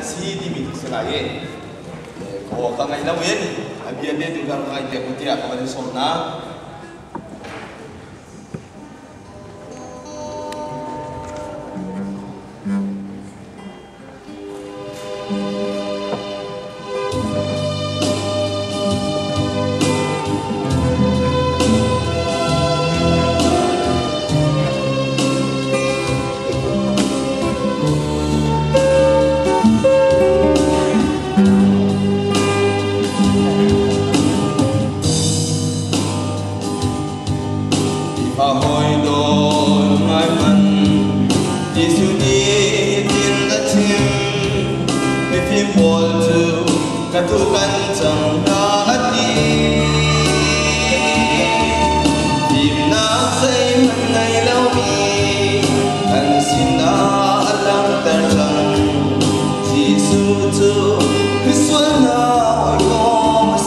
si di mi selai ko ka ngai lawin abian de tu kan ngai te putia ka ni somna hồi đồn mai mặn đi xuống đi tin đã chim vì phim buồn trừ cả thu căn chẳng đã đi tìm nát say mình ngày lâu đi anh xin đã lắng tay rằng chỉ su chu cứ xuân nào có mà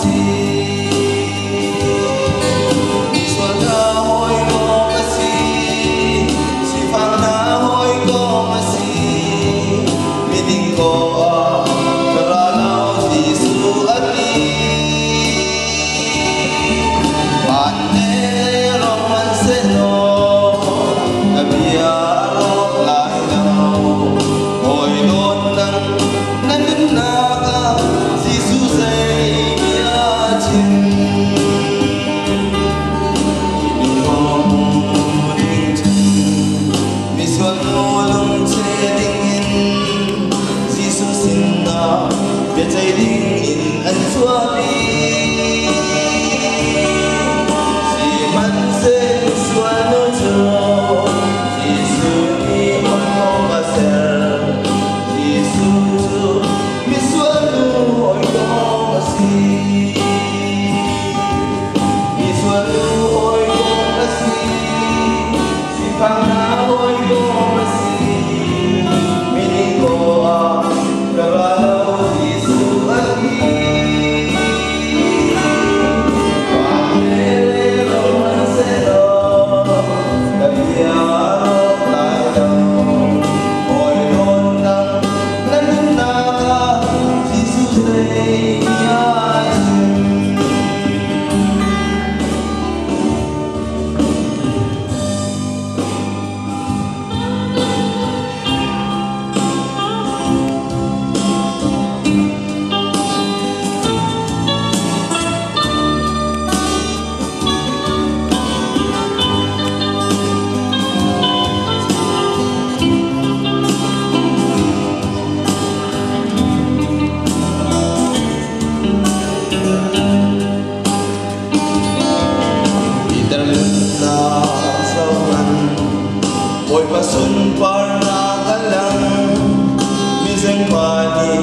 ôi mà xuân par na galang mi zeng pani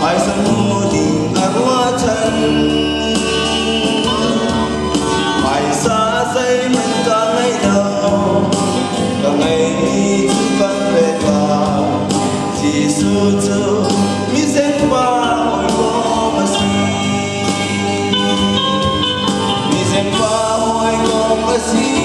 ai sang mu ding arwa chan ai sa say man ka ngai đâu ka ngai ni chu kan ve ka ji su chu mi zeng pa ôi ko ma si mi zeng pa ôi ko ma si